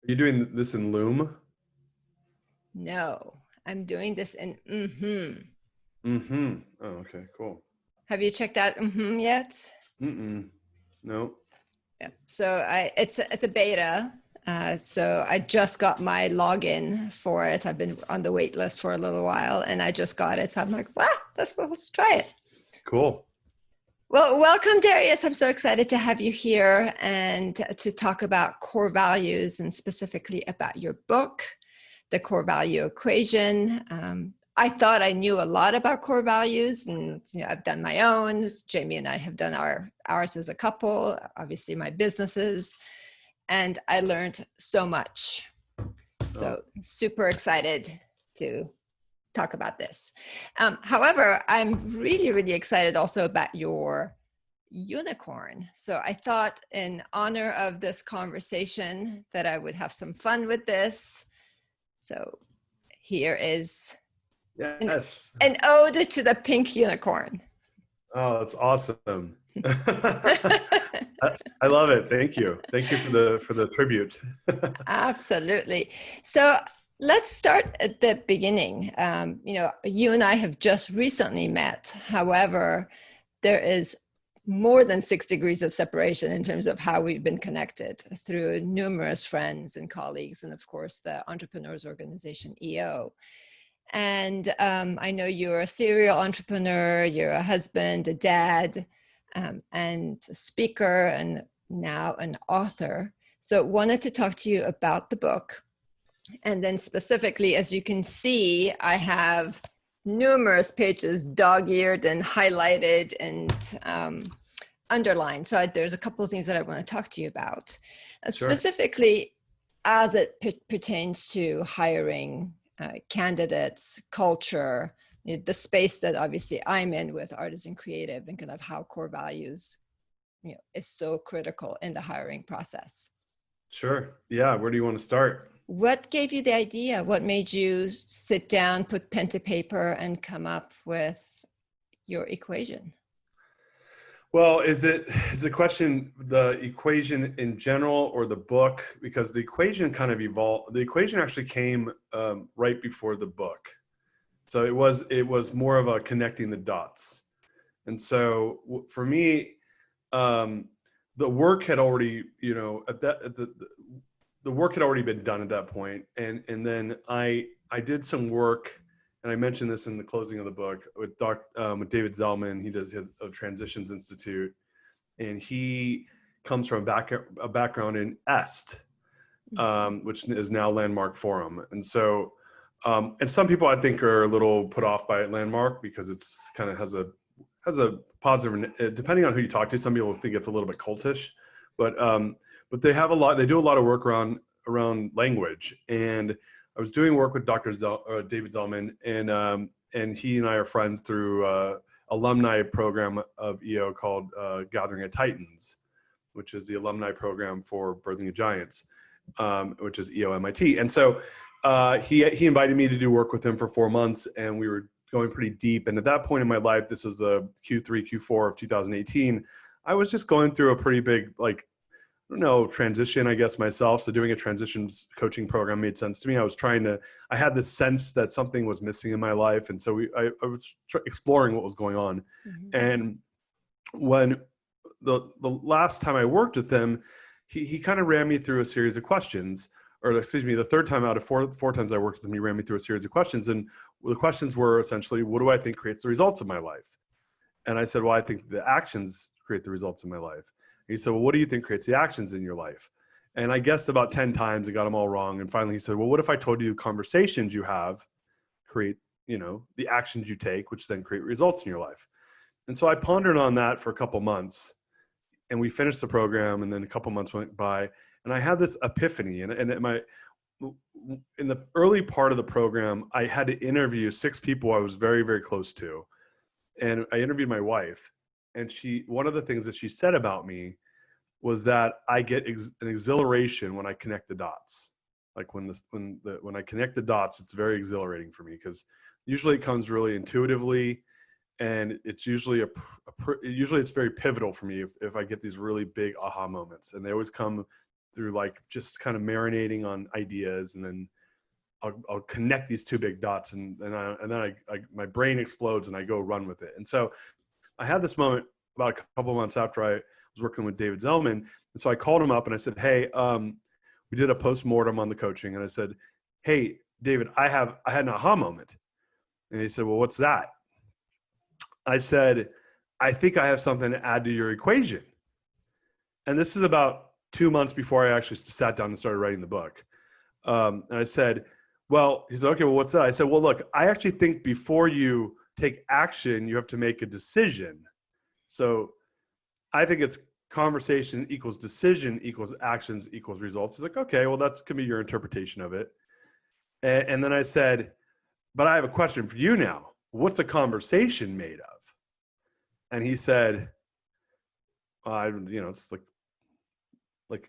Are you doing this in Loom? No, I'm doing this in mm-hmm. Mm-hmm. Oh, okay, cool. Have you checked out mm-hmm yet? Mm-mm. No. Yeah. So it's a beta. So I just got my login for it. I've been on the wait list for a little while, and I just got it. So I'm like, wow, let's try it. Cool. Well, welcome, Darius. I'm so excited to have you here and to talk about core values and specifically about your book, The Core Value Equation. I thought I knew a lot about core values, and I've done my own. Jamie and I have done ours as a couple, obviously my businesses, and I learned so much. Oh, So super excited to talk about this. However, I'm really excited also about your unicorn. So I thought in honor of this conversation that I would have some fun with this. So here is an, yes. an ode to the pink unicorn. Oh, that's awesome. I love it. Thank you. Thank you for the tribute. Absolutely. So let's start at the beginning. You and I have just recently met. However, there is more than 6 degrees of separation in terms of how we've been connected through numerous friends and colleagues, and of course, the Entrepreneurs Organization, EO. And I know you're a serial entrepreneur, you're a husband, a dad, and a speaker, and now an author. So wanted to talk to you about the book. And then specifically, as you can see, I have numerous pages dog-eared and highlighted and underlined. So there's a couple of things that I want to talk to you about. Sure. Specifically, as it pertains to hiring candidates, culture, the space that obviously I'm in with artisan creative, and kind of how core values is so critical in the hiring process. Sure. Yeah. Where do you want to start? What gave you the idea? What made you sit down, put pen to paper, and come up with your equation? Well, is the question the equation in general or the book? Because the equation kind of evolved. The equation actually came right before the book, so it was more of a connecting the dots. And so for me, um, the work had already, the work had already been done at that point, and then I did some work, and I mentioned this in the closing of the book with David Zellman. He does his Transitions Institute, and he comes from a background in EST, which is now Landmark Forum, and so. And some people I think are a little put off by Landmark because it's kind of has a positive, depending on who you talk to. Some people think it's a little bit cultish, but they have a lot. They do a lot of work around language. And I was doing work with David Zellman, and he and I are friends through alumni program of EO called Gathering of Titans, which is the alumni program for Birthing of Giants, which is EO MIT. And so he invited me to do work with him for 4 months, and we were going pretty deep. And at that point in my life, this was the Q3, Q4 of 2018, I was just going through a pretty big, transition, I guess, myself. So doing a transitions coaching program made sense to me. I had this sense that something was missing in my life. And so I was exploring what was going on. Mm-hmm. And when the last time I worked with him, he kind of ran me through a series of questions. Or excuse me, the third time out of four times I worked with him, he ran me through a series of questions. And the questions were essentially, what do I think creates the results of my life? And I said, well, I think the actions create the results of my life. And he said, well, what do you think creates the actions in your life? And I guessed about 10 times, I got them all wrong. And finally he said, well, what if I told you conversations you have create, the actions you take, which then create results in your life? And so I pondered on that for a couple months, and we finished the program, and then a couple months went by, and I had this epiphany. And in the early part of the program, I had to interview 6 people I was very, very close to. And I interviewed my wife, and one of the things that she said about me was that I get an exhilaration when I connect the dots. Like when I connect the dots, it's very exhilarating for me, because usually it comes really intuitively. And it's usually usually it's very pivotal for me if I get these really big aha moments, and they always come through like just kind of marinating on ideas, and then I'll connect these two big dots, and then I my brain explodes and I go run with it. And so I had this moment about a couple of months after I was working with David Zellman. And so I called him up and I said, hey, we did a post-mortem on the coaching. And I said, hey, David, I had an aha moment. And he said, well, what's that? I said, I think I have something to add to your equation. And this is about 2 months before I actually sat down and started writing the book. And I said, well, he said, okay, well, what's that? I said, well, look, I actually think before you take action, you have to make a decision. So I think it's conversation equals decision equals actions equals results. He's like, okay, well, that's can be your interpretation of it. And then I said, but I have a question for you now. What's a conversation made of? And he said, it's like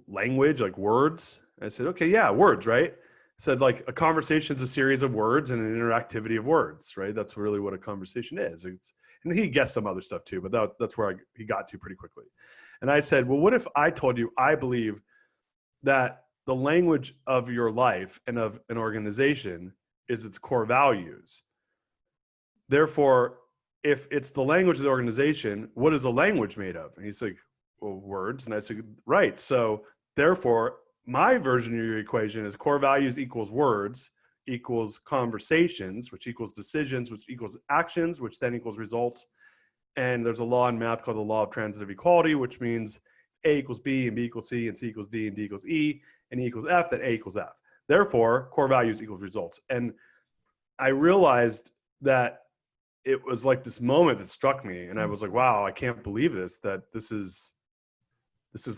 language, like words. And I said, okay, yeah, words, right? I said, like, a conversation is a series of words and an interactivity of words, right? That's really what a conversation is. And he guessed some other stuff too, but that's where he got to pretty quickly. And I said, well, what if I told you I believe that the language of your life and of an organization is its core values? Therefore, if it's the language of the organization, what is the language made of? And he's like, well, words. And I said, right. So therefore, my version of your equation is core values equals words equals conversations, which equals decisions, which equals actions, which then equals results. And there's a law in math called the law of transitive equality, which means A equals B and B equals C and C equals D and D equals E and E equals F, then A equals F. Therefore, core values equals results. And I realized that it was like this moment that struck me, and I was like, wow, I can't believe this, that this is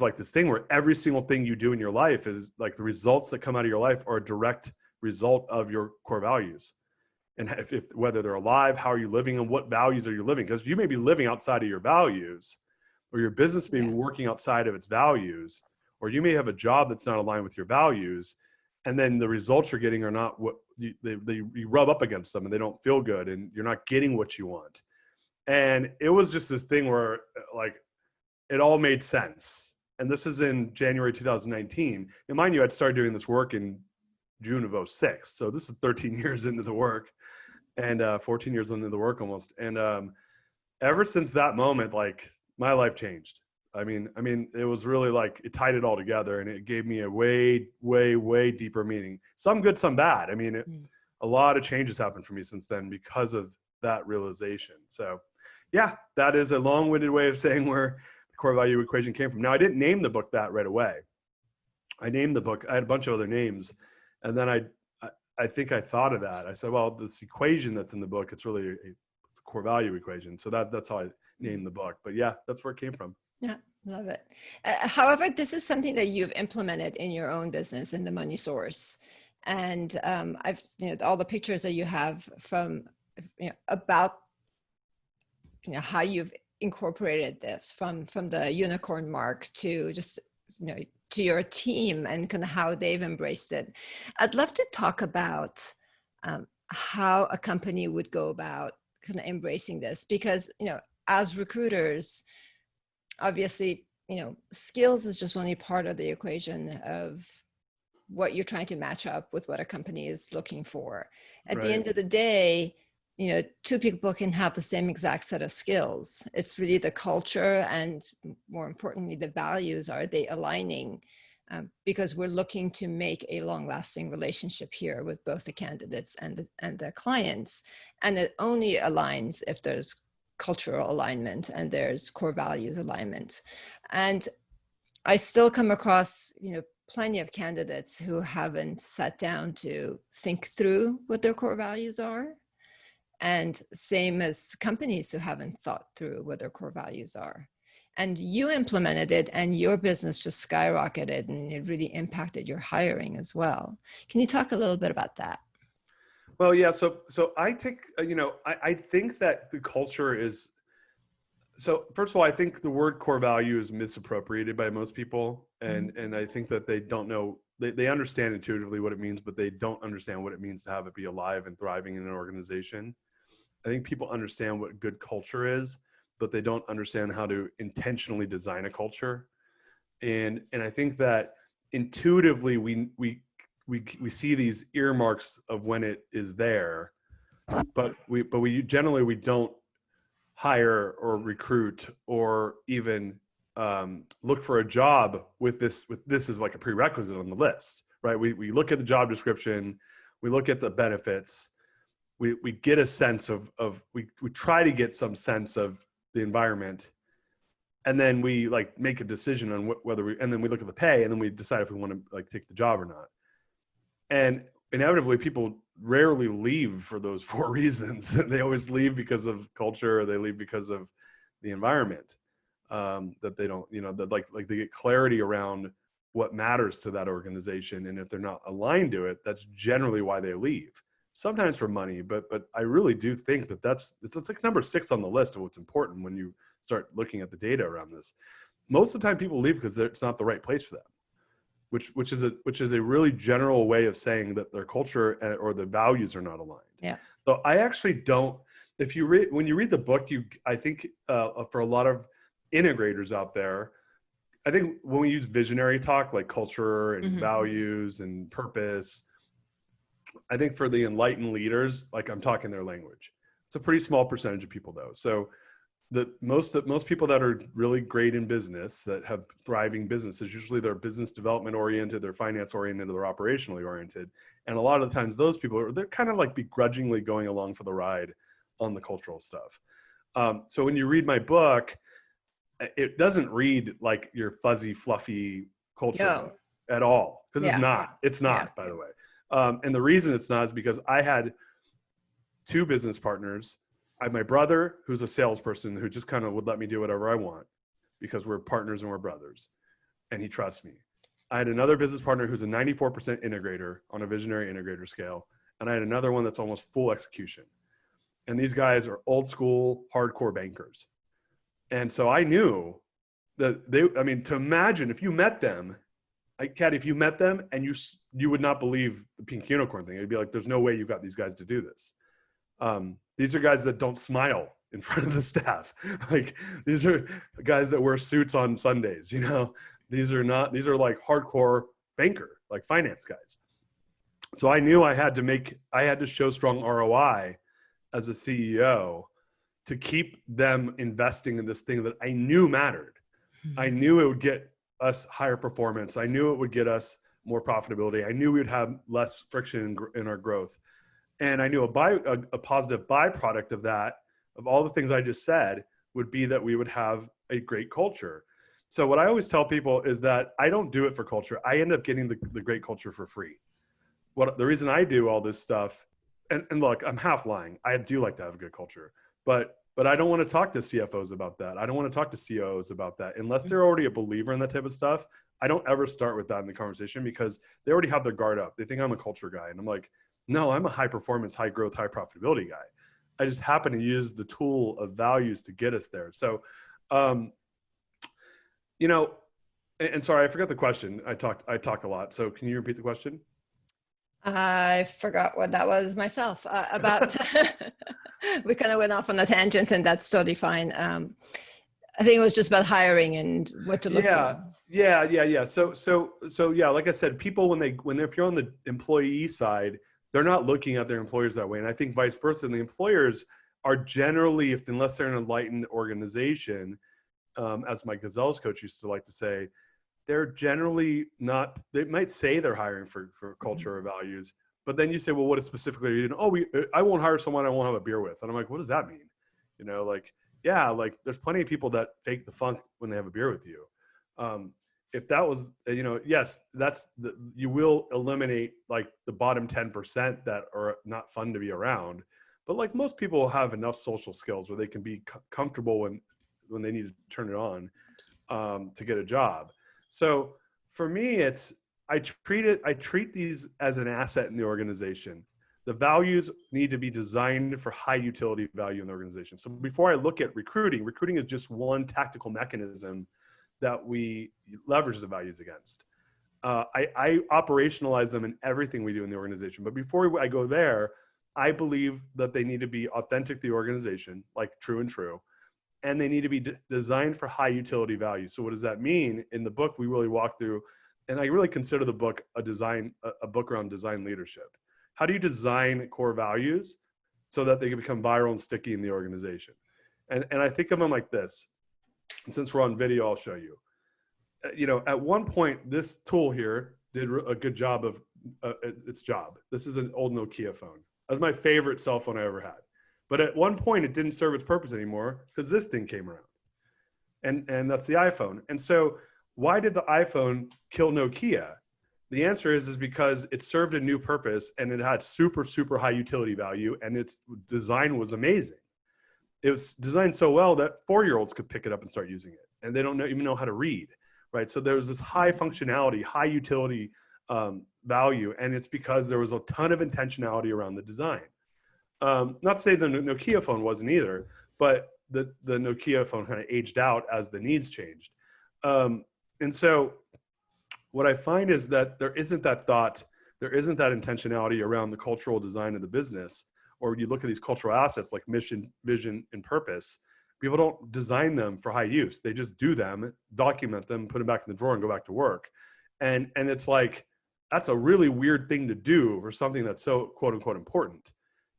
like this thing where every single thing you do in your life is like the results that come out of your life are a direct result of your core values. And if whether they're alive, how are you living, and what values are you living? Because you may be living outside of your values, or your business may be working outside of its values, or you may have a job that's not aligned with your values. And then the results you're getting are not what you rub up against them, and they don't feel good, and you're not getting what you want. And it was just this thing where like it all made sense. And this is in January 2019. And mind you, I'd started doing this work in June of 2006. So this is 13 years into the work, and 14 years into the work almost. And ever since that moment, like, my life changed. I mean, it was really like, it tied it all together, and it gave me a way, way, way deeper meaning. Some good, some bad. I mean, a lot of changes happened for me since then because of that realization. So yeah, that is a long-winded way of saying where the core value equation came from. Now, I didn't name the book that right away. I named the book, I had a bunch of other names. And then I think I thought of that. I said, well, this equation that's in the book, it's really a core value equation. So that's how I named the book. But yeah, that's where it came from. Yeah, love it. However, this is something that you've implemented in your own business, in the Money Source. And I've, all the pictures that you have from, about, how you've incorporated this from the unicorn mark to just, to your team, and kind of how they've embraced it. I'd love to talk about how a company would go about kind of embracing this, because, as recruiters, obviously, skills is just only part of the equation of what you're trying to match up with what a company is looking for. At the end of the day, two people can have the same exact set of skills. It's really the culture, and more importantly, the values. Are they aligning? Because we're looking to make a long-lasting relationship here with both the candidates and the clients. And it only aligns if there's cultural alignment and there's core values alignment. And I still come across, plenty of candidates who haven't sat down to think through what their core values are. And same as companies who haven't thought through what their core values are. And you implemented it, and your business just skyrocketed, and it really impacted your hiring as well. Can you talk a little bit about that? Well, yeah. So I take, I think that the culture is, so first of all, I think the word core value is misappropriated by most people. And I think that they don't know, they understand intuitively what it means, but they don't understand what it means to have it be alive and thriving in an organization. I think people understand what good culture is, but they don't understand how to intentionally design a culture. And I think that intuitively we see these earmarks of when it is there, but we generally we don't hire or recruit or even look for a job with this as like a prerequisite on the list, right? We look at the job description, we look at the benefits, we get a sense of we try to get some sense of the environment, and then we like make a decision on whether and then we look at the pay, and then we decide if we want to like take the job or not. And inevitably people rarely leave for those 4 reasons. They always leave because of culture, or they leave because of the environment, that they don't, that like they get clarity around what matters to that organization. And if they're not aligned to it, that's generally why they leave. Sometimes for money, but I really do think that it's like number 6 on the list of what's important when you start looking at the data around this. Most of the time people leave because it's not the right place for them. Which is a really general way of saying that their culture or the values are not aligned. Yeah. So I actually don't. When you read the book, I think for a lot of integrators out there, I think when we use visionary talk like culture and values and purpose, I think for the enlightened leaders, like I'm talking their language. It's a pretty small percentage of people though. So most people that are really great in business, that have thriving businesses, usually they're business development oriented, they're finance oriented, they're operationally oriented. And a lot of the times those people they're kind of like begrudgingly going along for the ride on the cultural stuff. So when you read my book, it doesn't read like your fuzzy, fluffy culture book at all. Because it's not, by the way. And the reason it's not is because I had 2 business partners. I have my brother, who's a salesperson, who just kind of would let me do whatever I want because we're partners and we're brothers, and he trusts me. I had another business partner who's a 94% integrator on a visionary integrator scale, and I had another one that's almost full execution. And these guys are old school, hardcore bankers. And so I knew that to imagine if you met them, Kat, if you met them and you would not believe the pink unicorn thing. It'd be like, there's no way you got these guys to do this. These are guys that don't smile in front of the staff. Like these are guys that wear suits on Sundays, these are like hardcore banker, like finance guys. So I knew I had to show strong ROI as a CEO to keep them investing in this thing that I knew mattered. I knew it would get us higher performance. I knew it would get us more profitability. I knew we would have less friction in our growth. And I knew a positive byproduct of that, of all the things I just said, would be that we would have a great culture. So what I always tell people is that I don't do it for culture. I end up getting the great culture for free. The reason I do all this stuff, and look, I'm half lying. I do like to have a good culture, but I don't want to talk to CFOs about that. I don't want to talk to COOs about that unless they're already a believer in that type of stuff. I don't ever start with that in the conversation because they already have their guard up. They think I'm a culture guy, and I'm like, no, I'm a high performance, high growth, high profitability guy. I just happen to use the tool of values to get us there. So, and sorry, I forgot the question. I talk a lot. So can you repeat the question? I forgot what that was myself about. We kind of went off on a tangent, and that's totally fine. I think it was just about hiring and what to look for. Yeah. So yeah, like I said, people if you're on the employee side, they're not looking at their employers that way. And I think vice versa. And the employers are generally, unless they're an enlightened organization, as my Gazelles coach used to like to say, they're generally not, they might say they're hiring for culture or values, but then you say, well, what specifically are you doing? I won't hire someone I won't have a beer with. And I'm like, what does that mean? There's plenty of people that fake the funk when they have a beer with you. If that was, yes, you will eliminate like the bottom 10% that are not fun to be around. But like most people have enough social skills where they can be comfortable when they need to turn it on to get a job. So for me, I treat these as an asset in the organization. The values need to be designed for high utility value in the organization. So before I look at recruiting is just one tactical mechanism that we leverage the values against. I operationalize them in everything we do in the organization. But before I go there, I believe that they need to be authentic to the organization, like true and true. and they need to be designed for high utility value. So what does that mean? In the book, we really walk through, and I really consider the book a book around design leadership. How do you design core values so that they can become viral and sticky in the organization? And I think of them like this. And since we're on video, I'll show you. At one point, this tool here did a good job of its job. This is an old Nokia phone. That was my favorite cell phone I ever had. But at one point, it didn't serve its purpose anymore because this thing came around. And that's the iPhone. And so why did the iPhone kill Nokia? The answer is because it served a new purpose and it had super, super high utility value, and its design was amazing. It was designed so well that 4-year-olds could pick it up and start using it, and they don't even know how to read, right? So there was this high functionality, high utility value, and it's because there was a ton of intentionality around the design. Not to say the Nokia phone wasn't either, but the Nokia phone kind of aged out as the needs changed. And so what I find is that there isn't that thought, there isn't that intentionality around the cultural design of the business. Or you look at these cultural assets like mission, vision, and purpose, people don't design them for high use. They just do them, document them, put them back in the drawer and go back to work. And it's like, that's a really weird thing to do for something that's so quote unquote important.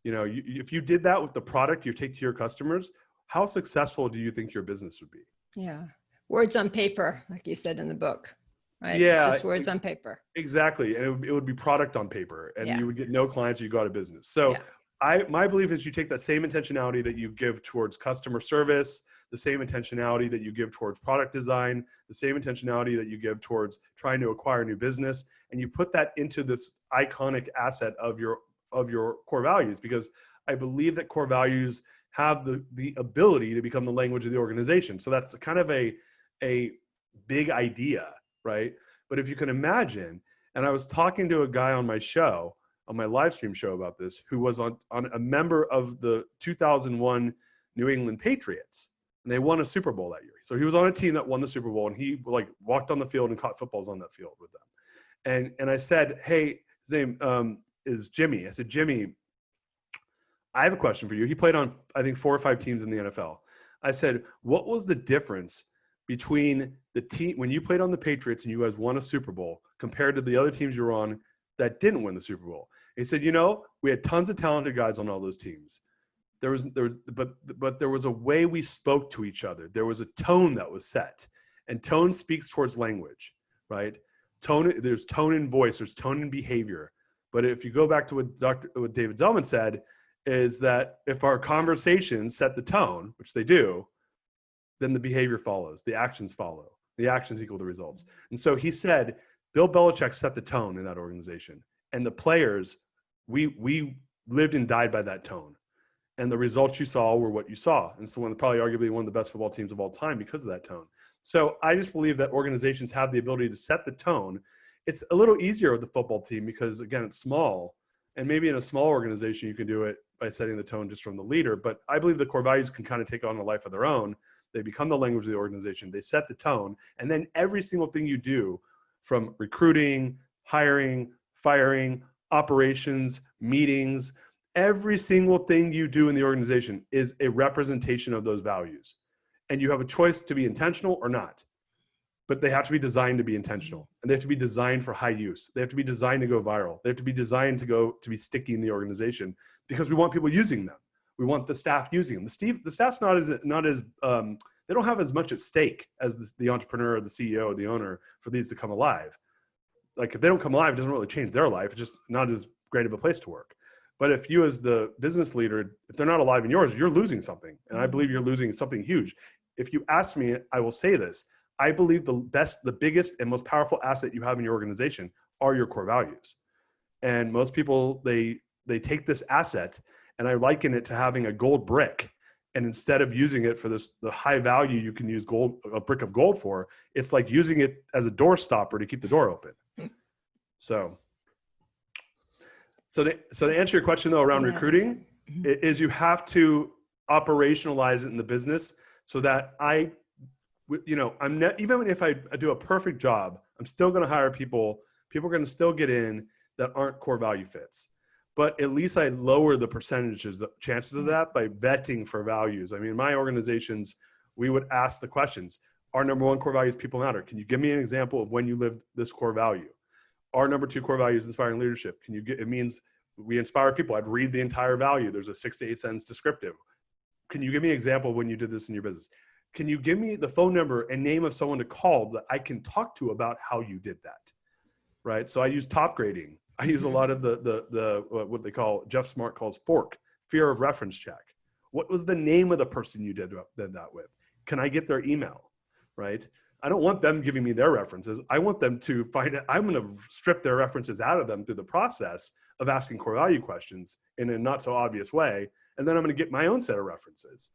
If you did that with the product you take to your customers, how successful do you think your business would be? Yeah. Words on paper, like you said in the book, right? Yeah. It's just words on paper. Exactly. And it would be product on paper, and you would get no clients or you go out of business. So my belief is you take that same intentionality that you give towards customer service, the same intentionality that you give towards product design, the same intentionality that you give towards trying to acquire new business, and you put that into this iconic asset of your core values, because I believe that core values have the ability to become the language of the organization. So that's kind of a big idea, right? But if you can imagine, and I was talking to a guy on my show, on my live stream show about this, who was on a member of the 2001 New England Patriots, and they won a Super Bowl that year. So he was on a team that won the Super Bowl, and he walked on the field and caught footballs on that field with them. And I said, hey, his name is Jimmy. I said, Jimmy, I have a question for you. He played on, I think, 4 or 5 teams in the NFL. I said, what was the difference between the team when you played on the Patriots and you guys won a Super Bowl compared to the other teams you were on that didn't win the Super Bowl? He said, we had tons of talented guys on all those teams. But there was a way we spoke to each other. There was a tone that was set, and tone speaks towards language, right? There's tone in voice, there's tone in behavior. But if you go back to what David Zellman said, is that if our conversations set the tone, which they do, then the behavior follows, the actions follow. The actions equal the results. And so he said, Bill Belichick set the tone in that organization. And the players, we lived and died by that tone. And the results you saw were what you saw. And so probably arguably one of the best football teams of all time because of that tone. So I just believe that organizations have the ability to set the tone. It's a little easier with the football team because, again, it's small. And maybe in a small organization, you can do it by setting the tone just from the leader. But I believe the core values can kind of take on a life of their own. They become the language of the organization. They set the tone. And then every single thing you do, from recruiting, hiring, firing, operations, meetings, every single thing you do in the organization is a representation of those values. And you have a choice to be intentional or not. But they have to be designed to be intentional, and they have to be designed for high use. They have to be designed to go viral. They have to be designed to be sticky in the organization, because we want people using them. We want the staff using them. The staff's not as they don't have as much at stake as the entrepreneur or the CEO or the owner for these to come alive. Like, if they don't come alive, it doesn't really change their life. It's just not as great of a place to work. But if you, as the business leader, if they're not alive in yours, you're losing something. And I believe you're losing something huge. If you ask me, I will say this. I believe the biggest and most powerful asset you have in your organization are your core values. And most people, they take this asset, and I liken it to having a gold brick. And instead of using it for the high value you can use a brick of gold for, it's like using it as a door stopper to keep the door open. So to answer your question though around recruiting, is you have to operationalize it in the business so that even if I do a perfect job, I'm still going to hire people. People are going to still get in that aren't core value fits. but at least I lower the chances of that by vetting for values. I mean, my organizations, we would ask the questions. Our number one core value is people matter. Can you give me an example of when you lived this core value? Our number two core value is inspiring leadership. It means we inspire people. I'd read the entire value. There's a 6 to 8 sentence descriptive. Can you give me an example of when you did this in your business? Can you give me the phone number and name of someone to call that I can talk to about how you did that? Right. So I use top grading. I use a lot of the what they call, Jeff Smart calls FORK, fear of reference check. What was the name of the person you did that with? Can I get their email? Right. I don't want them giving me their references. I want them to find it. I'm going to strip their references out of them through the process of asking core value questions in a not so obvious way. And then I'm going to get my own set of references.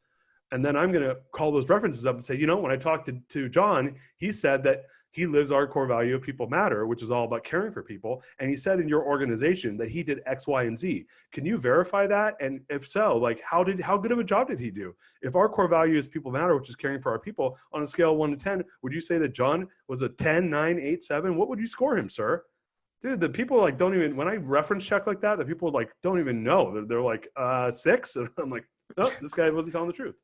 And then I'm going to call those references up and say, when I talked to John, he said that he lives our core value of people matter, which is all about caring for people. And he said in your organization that he did X, Y, and Z. Can you verify that? And if so, like how good of a job did he do? If our core value is people matter, which is caring for our people, on a scale of 1 to 10, would you say that John was a 10, 9, 8, 7? What would you score him, sir? Dude, the people like don't even, when I reference check like that, the people like don't even know. They're like 6. And I'm like, no, this guy wasn't telling the truth.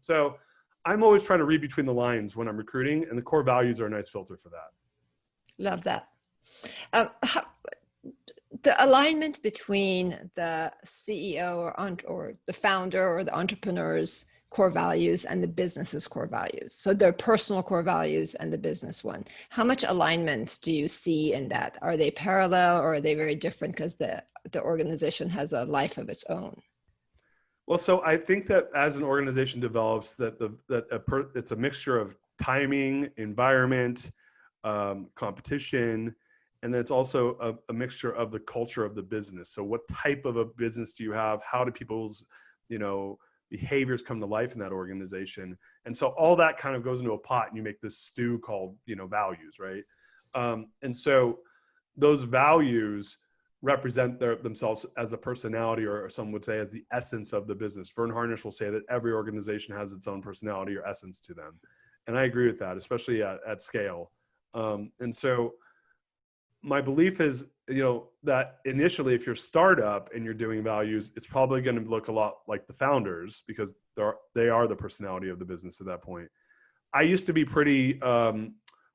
So I'm always trying to read between the lines when I'm recruiting, and the core values are a nice filter for that. Love that. The alignment between the CEO or the founder or the entrepreneur's core values and the business's core values. So their personal core values and the business one. How much alignment do you see in that? Are they parallel or are they very different because the organization has a life of its own? Well, so I think that as an organization develops, it's a mixture of timing, environment, competition, and then it's also a mixture of the culture of the business. So what type of a business do you have? How do people's, behaviors come to life in that organization? And so all that kind of goes into a pot, and you make this stew called, values, right? And so those values represent themselves as a personality, or some would say as the essence of the business. Vern Harnish will say that every organization has its own personality or essence to them. And I agree with that, especially at scale. And so my belief is, that initially, if you're a startup and you're doing values, it's probably going to look a lot like the founders, because they are the personality of the business at that point. I used to be pretty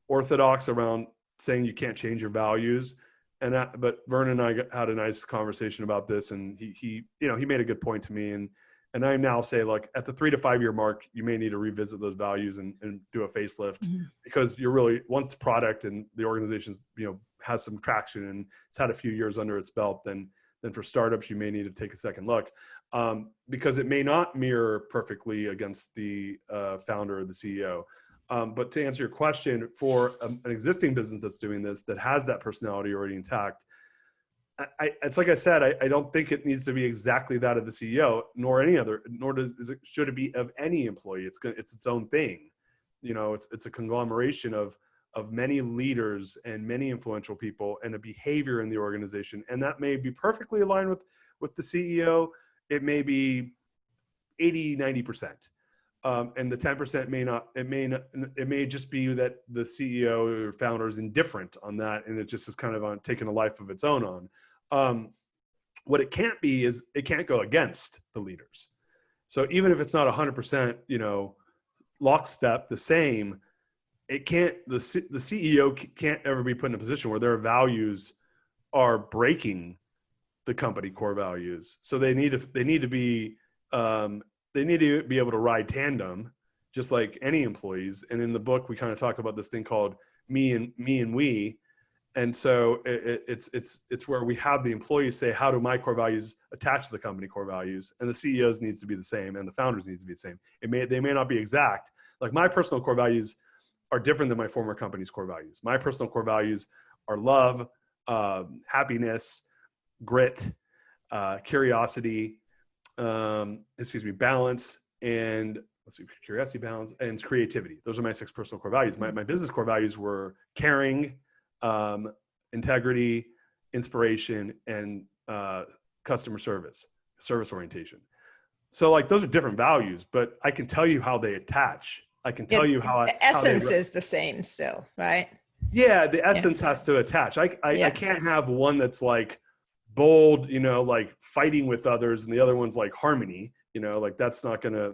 orthodox around saying you can't change your values. But Vern and I had a nice conversation about this, and he made a good point to me. And I now say, like, at the 3 to 5 year mark, you may need to revisit those values and do a facelift, because you're really, once the product and the organization's, has some traction and it's had a few years under its belt, then for startups, you may need to take a second look, because it may not mirror perfectly against the founder or the CEO. But to answer your question, for an existing business that's doing this, that has that personality already intact, it's like I said, I don't think it needs to be exactly that of the CEO, nor any other, should it be of any employee. It's its own thing. It's a conglomeration of many leaders and many influential people and a behavior in the organization. And that may be perfectly aligned with the CEO. It may be 80, 90%. And the 10% may not, it may just be that the CEO or founder is indifferent on that, and it just is kind of on taking a life of its own on. What it can't be is it can't go against the leaders. So even if it's not 100%, lockstep the same, it can't, the CEO can't ever be put in a position where their values are breaking the company core values. So they need to be able to ride tandem, just like any employees. And in the book, we kind of talk about this thing called me and we. And so it's where we have the employees say, how do my core values attach to the company core values? And the CEOs needs to be the same, and the founders needs to be the same. They may not be exact. Like, my personal core values are different than my former company's core values. My personal core values are love, happiness, grit, curiosity, balance, and curiosity, balance, and creativity. Those are my 6 personal core values. My business core values were caring, integrity, inspiration, and customer service orientation. So, like, those are different values, but I can tell you how they attach. I can tell you how the essence is the same still, right? Yeah, the essence has to attach. I can't have one that's like bold, like fighting with others, and the other one's like harmony, like that's not gonna,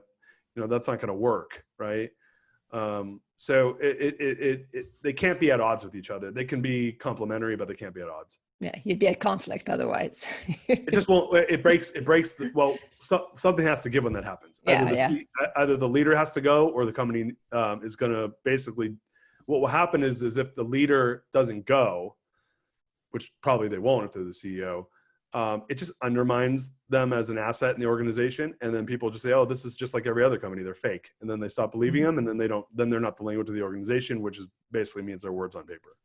that's not gonna work, right? So they can't be at odds with each other. They can be complementary, but they can't be at odds. Yeah, you'd be at conflict otherwise. It just won't. It breaks. Something has to give when that happens. Either the leader has to go, or the company is going to basically. What will happen is if the leader doesn't go, which probably they won't if they're the CEO, it just undermines them as an asset in the organization, and then people just say, "Oh, this is just like every other company; they're fake," and then they stop believing them, and then then they're not the language of the organization, which is basically means they're words on paper.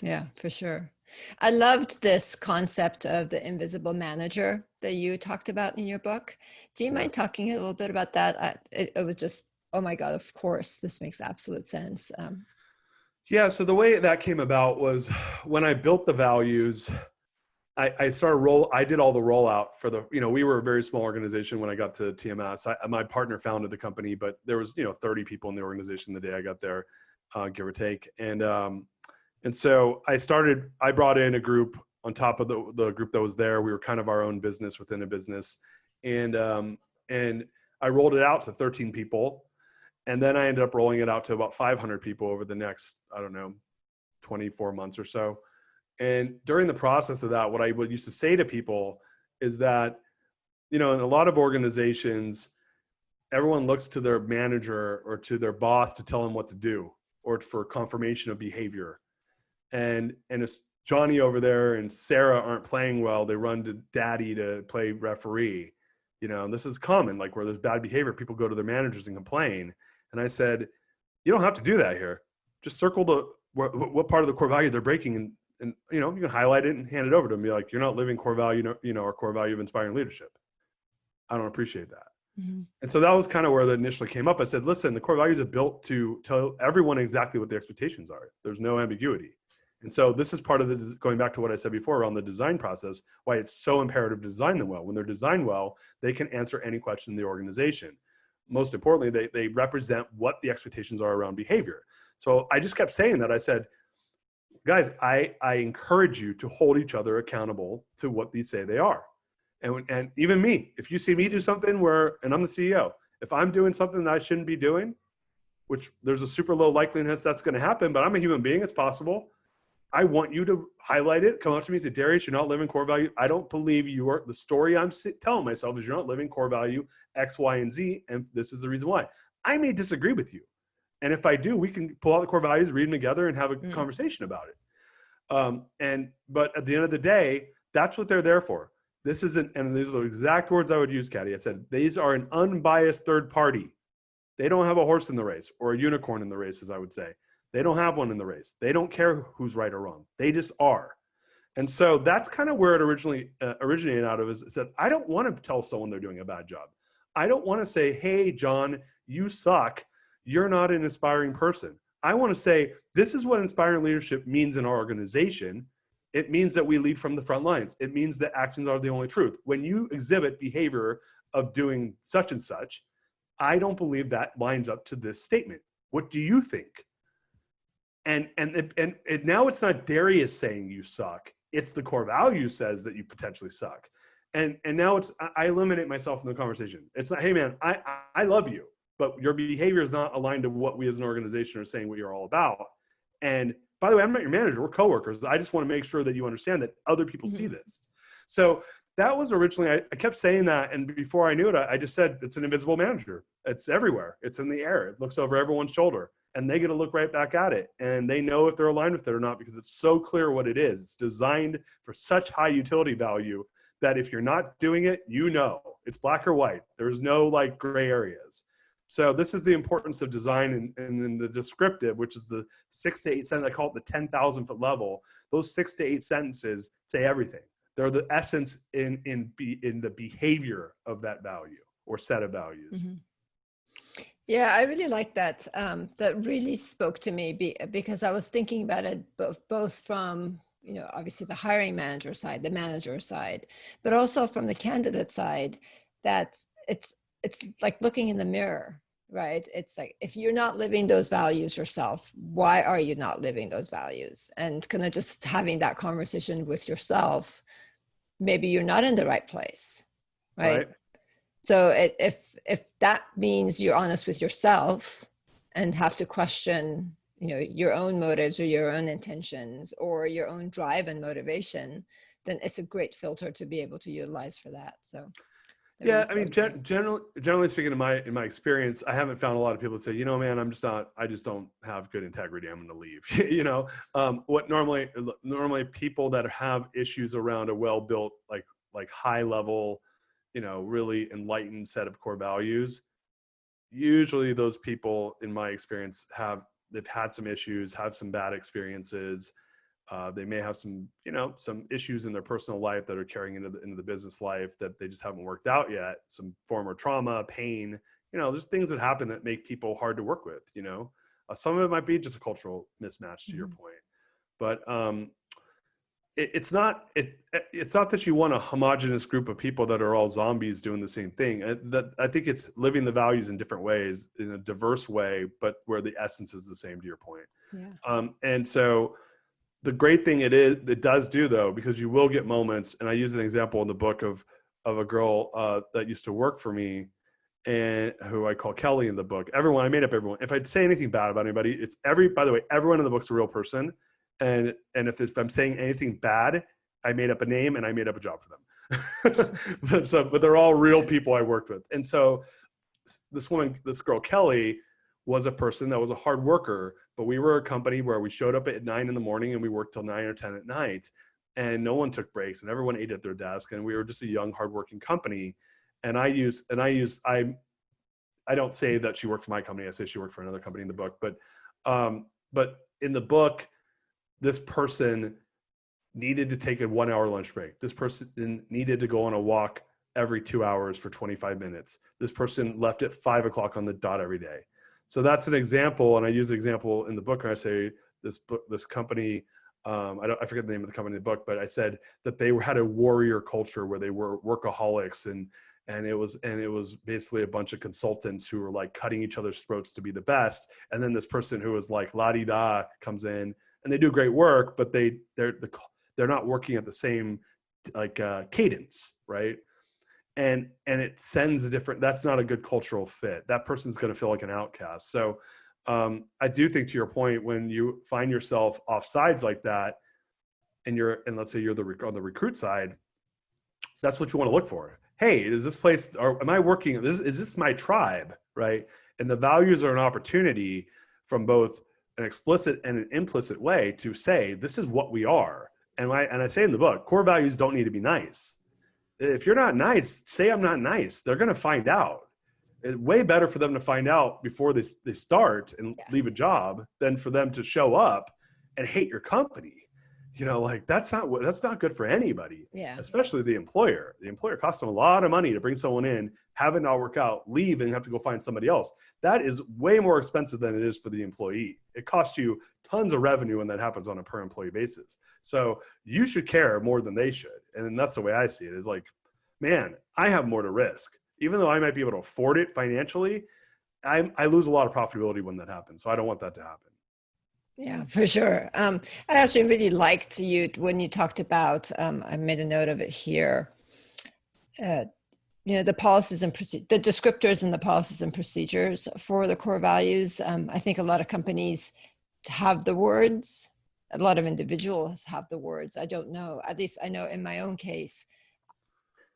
Yeah, for sure. I loved this concept of the invisible manager that you talked about in your book. Do you mind talking a little bit about that? It was just, oh my God, of course, this makes absolute sense. Yeah, so the way that came about was when I built the values, I did all the rollout for the, we were a very small organization when I got to TMS. My partner founded the company, but there was, 30 people in the organization the day I got there, give or take. And so I brought in a group on top of the group that was there. We were kind of our own business within a business. And I rolled it out to 13 people. And then I ended up rolling it out to about 500 people over the next, 24 months or so. And during the process of that, what I would used to say to people is that, in a lot of organizations, everyone looks to their manager or to their boss to tell them what to do or for confirmation of behavior. And if Johnny over there and Sarah aren't playing well, they run to daddy to play referee, and this is common, like where there's bad behavior, people go to their managers and complain. And I said, you don't have to do that here. Just circle what part of the core value they're breaking, and you can highlight it and hand it over to them. Be like, you're not living core value, our core value of inspiring leadership. I don't appreciate that. Mm-hmm. And so that was kind of where that initially came up. I said, listen, the core values are built to tell everyone exactly what the expectations are. There's no ambiguity. And so this is part of going back to what I said before around the design process, why it's so imperative to design them well. When they're designed well, they can answer any question in the organization. Most importantly, they represent what the expectations are around behavior. So I just kept saying that. I said, guys, I encourage you to hold each other accountable to what these say they are. And even me, if you see me do something and I'm the CEO, if I'm doing something that I shouldn't be doing, which there's a super low likelihood that's going to happen, but I'm a human being, it's possible. I want you to highlight it, come up to me and say, Darius, you're not living core value. I don't believe you are. The story I'm telling myself is you're not living core value X, Y, and Z, and this is the reason why. I may disagree with you. And if I do, we can pull out the core values, read them together, and have a conversation about it. But at the end of the day, that's what they're there for. This isn't, and these are the exact words I would use, Caddy. I said, these are an unbiased third party. They don't have a horse in the race or a unicorn in the race, as I would say. They don't have one in the race. They don't care who's right or wrong. They just are. And so that's kind of where it originally originated out of, is it said, I don't want to tell someone they're doing a bad job. I don't want to say, hey, John, you suck. You're not an inspiring person. I want to say, this is what inspiring leadership means in our organization. It means that we lead from the front lines. It means that actions are the only truth. When you exhibit behavior of doing such and such, I don't believe that lines up to this statement. What do you think? And now it's not Darius saying you suck. It's the core value says that you potentially suck. And now I eliminate myself from the conversation. It's not, hey man, I love you, but your behavior is not aligned to what we as an organization are saying what you're all about. And by the way, I'm not your manager. We're coworkers. I just want to make sure that you understand that other people see this. So that was originally, I kept saying that. And before I knew it, I just said, it's an invisible manager. It's everywhere. It's in the air. It looks over everyone's shoulder. And they get to look right back at it. And they know if they're aligned with it or not, because it's so clear what it is. It's designed for such high utility value that if you're not doing it, it's black or white. There's no like gray areas. So this is the importance of design, and then the descriptive, which is the 6 to 8 sentences. I call it the 10,000 foot level. Those 6 to 8 sentences say everything. They're the essence in the behavior of that value or set of values. Mm-hmm. Yeah, I really like that. That really spoke to me because I was thinking about it both from, obviously the hiring manager side, the manager side, but also from the candidate side, that it's like looking in the mirror, right? It's like, if you're not living those values yourself, why are you not living those values? And kind of just having that conversation with yourself maybe you're not in the right place, right? Right. So if that means you're honest with yourself and have to question, your own motives or your own intentions or your own drive and motivation, then it's a great filter to be able to utilize for that. So that really Yeah, I mean, spoke to me. generally speaking, in my experience, I haven't found a lot of people that say, man, I just don't have good integrity. I'm going to leave. What normally people that have issues around a well-built, like high level, really enlightened set of core values. Usually, those people, in my experience, they've had some issues, have some bad experiences. They may have some issues in their personal life that are carrying into the business life that they just haven't worked out yet. Some former trauma, pain. There's things that happen that make people hard to work with. Some of it might be just a cultural mismatch, to your point, but it's not that you want a homogenous group of people that are all zombies doing the same thing. I think it's living the values in different ways, in a diverse way, but where the essence is the same, to your point. Yeah. And so the great thing it does do, though, because you will get moments, and I use an example in the book of a girl that used to work for me, and who I call Kelly in the book. I made up everyone. If I'd say anything bad about anybody, by the way, everyone in the book's a real person. And if I'm saying anything bad, I made up a name and I made up a job for them. But they're all real people I worked with. And so this girl, Kelly, was a person that was a hard worker, but we were a company where we showed up at 9 in the morning and we worked till 9 or 10 at night, and no one took breaks and everyone ate at their desk, and we were just a young, hardworking company. And I don't say that she worked for my company. I say she worked for another company in the book, but in the book, this person needed to take a 1 hour lunch break. This person needed to go on a walk every 2 hours for 25 minutes. This person left at 5 o'clock on the dot every day. So that's an example. And I use the example in the book, and I say this company, I forget the name of the company in the book, but I said that they had a warrior culture where they were workaholics, and it was basically a bunch of consultants who were like cutting each other's throats to be the best. And then this person who was like la-di-da comes in, and they do great work, but they're not working at the same cadence, right? And it sends that's not a good cultural fit. That person's going to feel like an outcast. So I do think, to your point, when you find yourself off sides like that, and let's say you're on the recruit side, that's what you want to look for. Hey, is this place, or am I working? Is this my tribe, right? And the values are an opportunity from both an explicit and an implicit way to say, this is what we are. And I say in the book, core values don't need to be nice. If you're not nice, say I'm not nice. They're going to find out. It's way better for them to find out before they start and leave a job than for them to show up and hate your company. That's not good for anybody, especially the employer. The employer costs them a lot of money to bring someone in, have it not work out, leave, and have to go find somebody else. That is way more expensive than it is for the employee. It costs you tons of revenue when that happens on a per employee basis. So you should care more than they should. And that's the way I see it, is like, man, I have more to risk. Even though I might be able to afford it financially, I lose a lot of profitability when that happens. So I don't want that to happen. Yeah, for sure. I actually really liked you when you talked about, I made a note of it here, the policies and the descriptors and the policies and procedures for the core values. I think a lot of companies have the words. A lot of individuals have the words. I don't know. At least I know in my own case,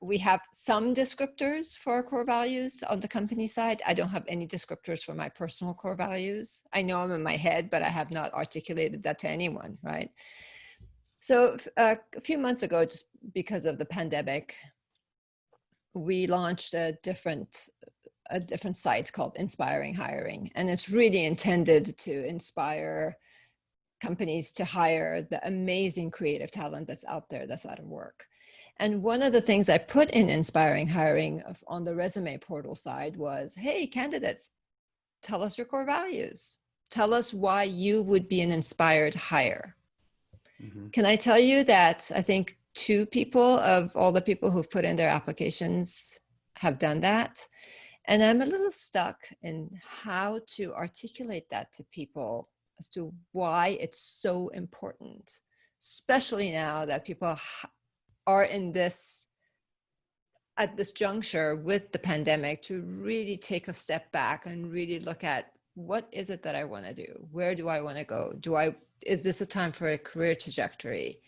we have some descriptors for our core values on the company side. I don't have any descriptors for my personal core values. I know them in my head, but I have not articulated that to anyone, right? So a few months ago, just because of the pandemic, we launched a different site called Inspiring Hiring. And it's really intended to inspire companies to hire the amazing creative talent that's out there, that's out of work. And one of the things I put in Inspiring Hiring on the resume portal side was, hey, candidates, tell us your core values. Tell us why you would be an inspired hire. Mm-hmm. Can I tell you that I think 2 people of all the people who've put in their applications have done that? And I'm a little stuck in how to articulate that to people as to why it's so important, especially now that people are in this, at this juncture with the pandemic, to really take a step back and really look at, what is it that I want to do? Where do I want to go? Is this a time for a career trajectory?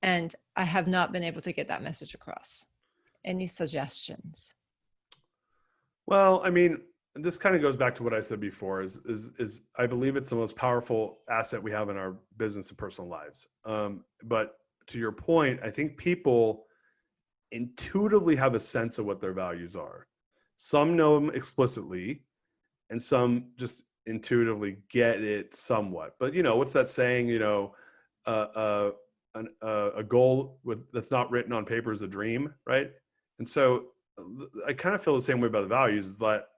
And I have not been able to get that message across. Any suggestions? Well, I mean, this kind of goes back to what I said before, is I believe it's the most powerful asset we have in our business and personal lives. But to your point, I think people intuitively have a sense of what their values are. Some know them explicitly, and some just intuitively get it somewhat. But what's that saying? A goal that's not written on paper is a dream, right? And so I kind of feel the same way about the values. Is that,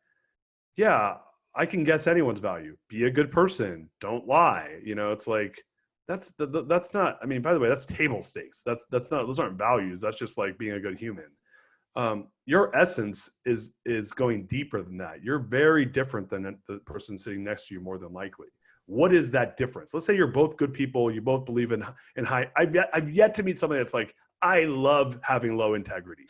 yeah, I can guess anyone's value. Be a good person. Don't lie. It's like, that's not, I mean, by the way, that's table stakes. That's not, those aren't values. That's just like being a good human. Your essence is going deeper than that. You're very different than the person sitting next to you, more than likely. What is that difference? Let's say you're both good people. You both believe in high. I've yet to meet somebody that's like, I love having low integrity,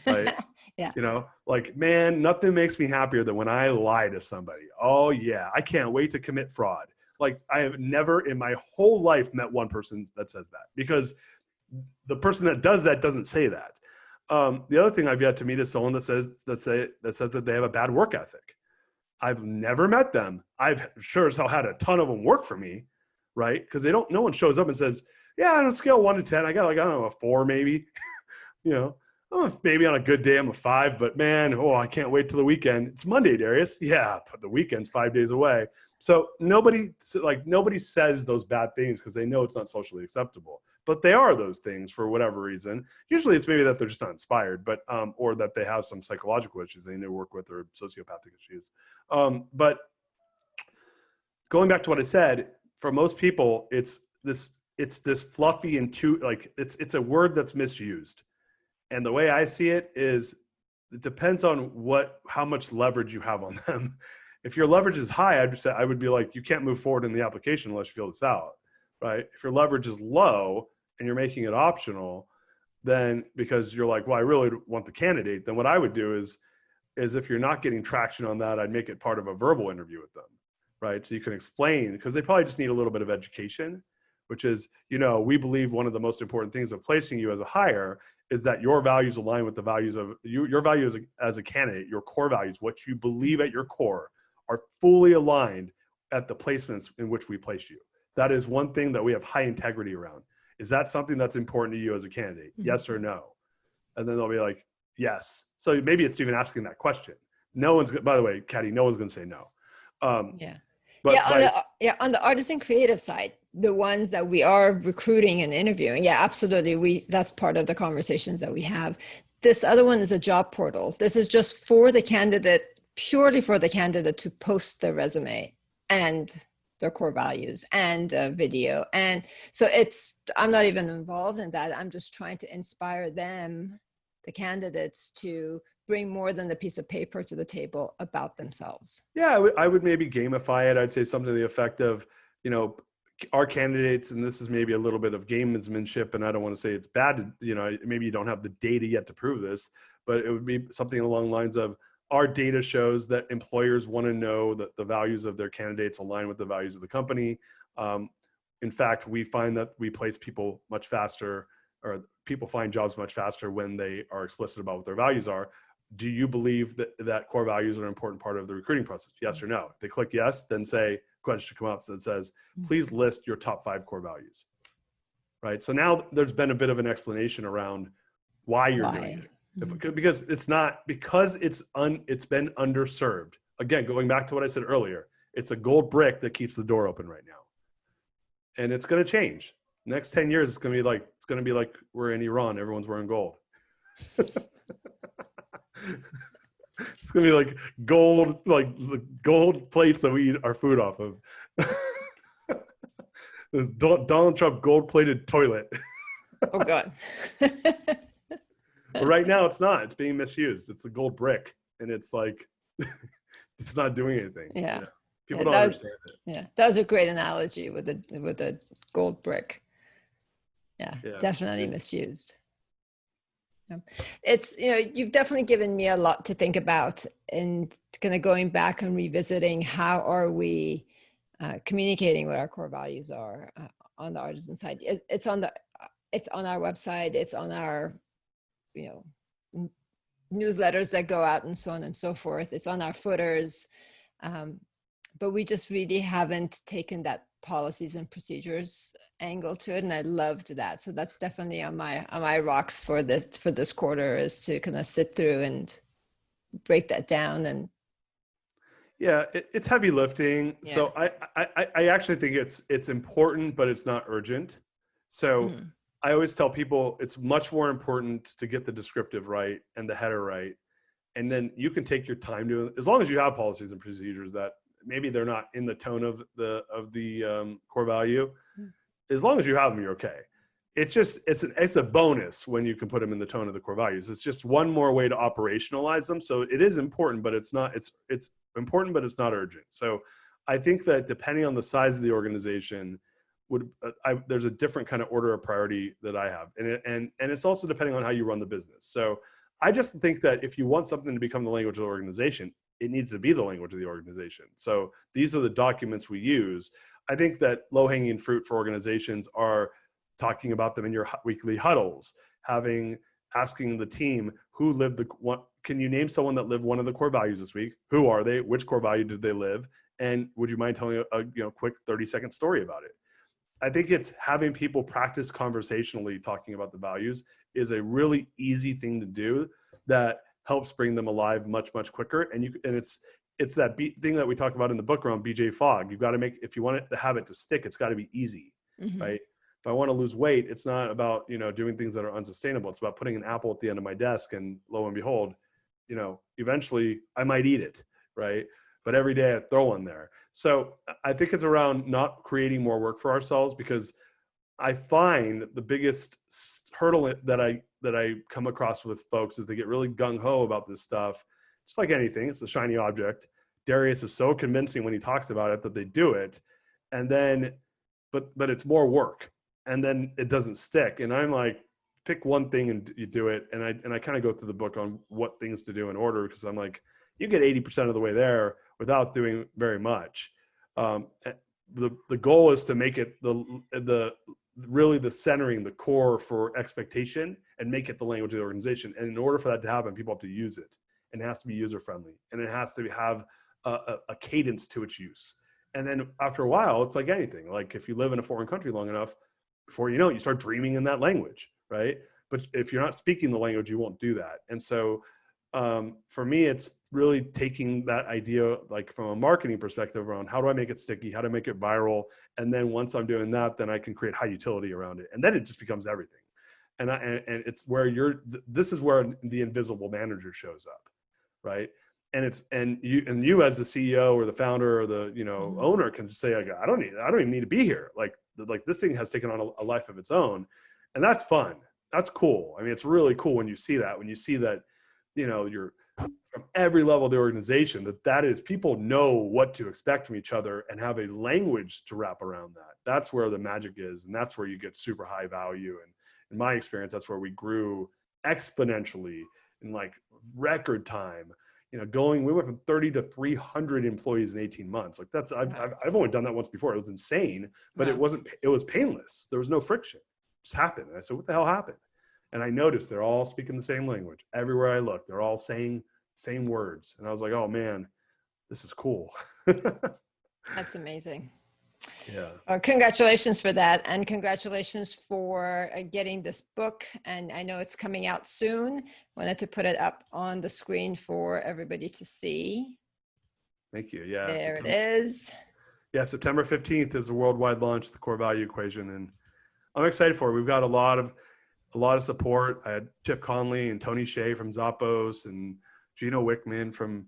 right? Yeah. Like, man, nothing makes me happier than when I lie to somebody. Oh yeah, I can't wait to commit fraud. Like, I have never in my whole life met one person that says that, because the person that does that doesn't say that. The other thing I've yet to meet is someone that says that they have a bad work ethic. I've never met them. I've sure as hell had a ton of them work for me, right? Because no one shows up and says, yeah, on a scale of 1 to 10, I got, like, I don't know, a 4 maybe. Maybe on a good day I'm a 5, but man, I can't wait till the weekend. It's Monday, Darius. Yeah, but the weekend's 5 days away. So nobody says those bad things because they know it's not socially acceptable. But they are those things for whatever reason. Usually it's maybe that they're just not inspired, but or that they have some psychological issues they need to work with, or sociopathic issues. But going back to what I said, for most people, it's this fluffy and it's a word that's misused. And the way I see it is, it depends on how much leverage you have on them. If your leverage is high, I would be like, you can't move forward in the application unless you fill this out, right? If your leverage is low and you're making it optional, then because you're like, well, I really want the candidate, then what I would do is if you're not getting traction on that, I'd make it part of a verbal interview with them, right? So you can explain, because they probably just need a little bit of education, which is, we believe one of the most important things of placing you as a hire is that your values align with the values of your values as a candidate. Your core values, what you believe at your core, are fully aligned at the placements in which we place you. That is one thing that we have high integrity around. Is that something that's important to you as a candidate? Mm-hmm. Yes or no? And then they'll be like, yes. So maybe it's even asking that question. By the way, Caddy, no one's going to say no. Yeah. On the artisan creative side, the ones that we are recruiting and interviewing, yeah, absolutely. That's part of the conversations that we have. This other one is a job portal. This is just for the candidate, purely for the candidate to post their resume and their core values and a video. And so I'm not even involved in that. I'm just trying to inspire them, the candidates, to bring more than the piece of paper to the table about themselves. Yeah, I would maybe gamify it. I'd say something to the effect of, our candidates, and this is maybe a little bit of gamesmanship, and I don't want to say it's bad, maybe you don't have the data yet to prove this, but it would be something along the lines of, our data shows that employers want to know that the values of their candidates align with the values of the company. In fact, we find that we place people much faster, or people find jobs much faster when they are explicit about what their values are. Do you believe that core values are an important part of the recruiting process? Yes or no? They click yes, then say, question should come up that says, please list your top 5 core values. Right? So now there's been a bit of an explanation around why you're doing it. Because it's been underserved. Again, going back to what I said earlier, it's a gold brick that keeps the door open right now. And it's going to change. Next 10 years, it's going to be like we're in Iran, everyone's wearing gold. It's going to be like the gold plates that we eat our food off of. Donald Trump gold-plated toilet. Oh, God. But right now it's not. It's being misused. It's a gold brick, and it's like it's not doing anything. Yeah. People don't understand it. Yeah, that was a great analogy with the gold brick. Yeah, definitely misused. Yeah. It's, you've definitely given me a lot to think about, and kind of going back and revisiting how are we communicating what our core values are on the artisan side. It's on our website, it's on our, newsletters that go out and so on and so forth. It's on our footers. But we just really haven't taken that policies and procedures angle to it, and I loved that. So that's definitely on my rocks for this quarter, is to kind of sit through and break that down. And yeah, it's heavy lifting. yeah. So I actually think it's important, but it's not urgent. So I always tell people it's much more important to get the descriptive right and the header right, and then you can take your time to it, as long as you have policies and procedures that maybe they're not in the tone of the core value. As long as you have them, you're okay. It's a bonus when you can put them in the tone of the core values. It's just one more way to operationalize them. So it is important, but it's important, but it's not urgent. So I think that depending on the size of the organization, there's a different kind of order of priority that I have, and it's also depending on how you run the business. So I just think that if you want something to become the language of the organization, it needs to be the language of the organization. So these are the documents we use. I think that low-hanging fruit for organizations are talking about them in your weekly huddles, asking the team who lived can you name someone that lived one of the core values this week? Who are they? Which core value did they live? And would you mind telling a quick 30-second story about it? I think it's having people practice conversationally talking about the values is a really easy thing to do that helps bring them alive much, much quicker. And it's that thing that we talk about in the book around BJ Fogg. You've got to if you want the habit to stick, it's got to be easy, right? If I want to lose weight, it's not about, doing things that are unsustainable. It's about putting an apple at the end of my desk, and lo and behold, eventually I might eat it, right? But every day I throw one there. So I think it's around not creating more work for ourselves, because I find the biggest hurdle that I come across with folks is they get really gung-ho about this stuff. Just like anything, it's a shiny object. Darius is so convincing when he talks about it that they do it, and then, but it's more work, and then it doesn't stick. And I'm like, pick one thing and you do it. And I kind of go through the book on what things to do in order, because I'm like, you get 80% of the way there without doing very much. The goal is to make it really the centering, the core for expectation, and make it the language of the organization. And in order for that to happen, people have to use it, and it has to be user friendly, and it has to have a cadence to its use. And then after a while, it's like anything. Like if you live in a foreign country long enough, before you know it, you start dreaming in that language, right? But if you're not speaking the language, you won't do that. And so for me, it's really taking that idea, like from a marketing perspective, around how do I make it sticky? How do I make it viral? And then once I'm doing that, then I can create high utility around it. And then it just becomes everything. And it's where this is where the invisible manager shows up, right? And you as the CEO or the founder or the owner can just say, I don't even need to be here. Like this thing has taken on a life of its own, and that's fun. That's cool. I mean, it's really cool when you see that, you're from every level of the organization, that is, people know what to expect from each other and have a language to wrap around that. That's where the magic is, and that's where you get super high value. And in my experience, that's where we grew exponentially in like record time. We went from 30 to 300 employees in 18 months. Like I've only done that once before. It was insane, but it was painless. There was no friction. It just happened. And I said, what the hell happened? And I noticed they're all speaking the same language. Everywhere I look, they're all saying same words. And I was like, oh man, this is cool. That's amazing. Yeah. Congratulations for that. And congratulations for getting this book. And I know it's coming out soon. Wanted to put it up on the screen for everybody to see. Thank you. Yeah. There it is. Yeah. September 15th is the worldwide launch of the core value equation. And I'm excited for it. We've got a lot of support. I had Chip Conley and Tony Shea from Zappos, and Gino Wickman from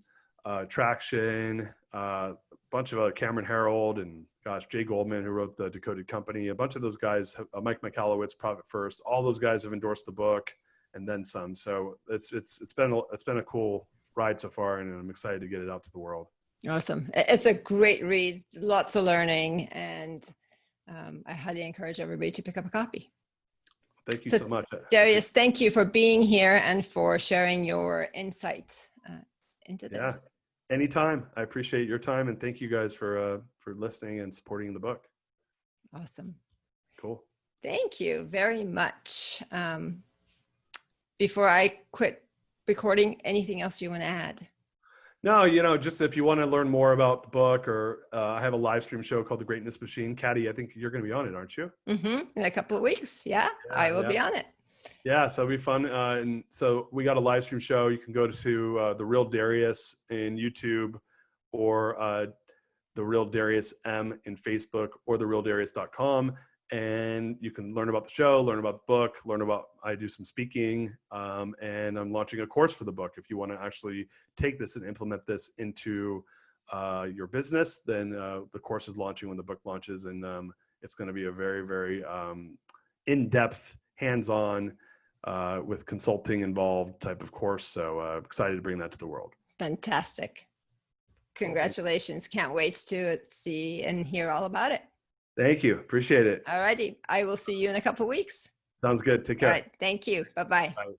Traction, a bunch of Cameron Harold, and Jay Goldman, who wrote The Decoded Company. A bunch of those guys, Mike Michalowicz, Profit First, all those guys have endorsed the book, and then some. So it's been a cool ride so far, and I'm excited to get it out to the world. Awesome. It's a great read, lots of learning, and I highly encourage everybody to pick up a copy. Thank you So, so much. Darius, thank you for being here and for sharing your insight into Yeah, this. anytime. I appreciate your time, and thank you guys for listening and supporting the book. Awesome. Cool. Thank you very much. Before I quit recording, anything else you want to add? No, just if you want to learn more about the book, or I have a live stream show called The Greatness Machine. Caddy, I think you're going to be on it, aren't you? In a couple of weeks. Yeah, I will be on it. Yeah, so it'll be fun. And so we got a live stream show. You can go to The Real Darius in YouTube, or The Real Darius M in Facebook, or therealdarius.com. And you can learn about the show, learn about the book, I do some speaking, and I'm launching a course for the book. If you want to actually take this and implement this into your business, then the course is launching when the book launches. And it's going to be a very, very in-depth, hands-on, with consulting involved type of course. So excited to bring that to the world. Fantastic. Congratulations. Can't wait to see and hear all about it. Thank you. Appreciate it. All righty. I will see you in a couple of weeks. Sounds good. Take care. All right. Thank you. Bye-bye. Bye.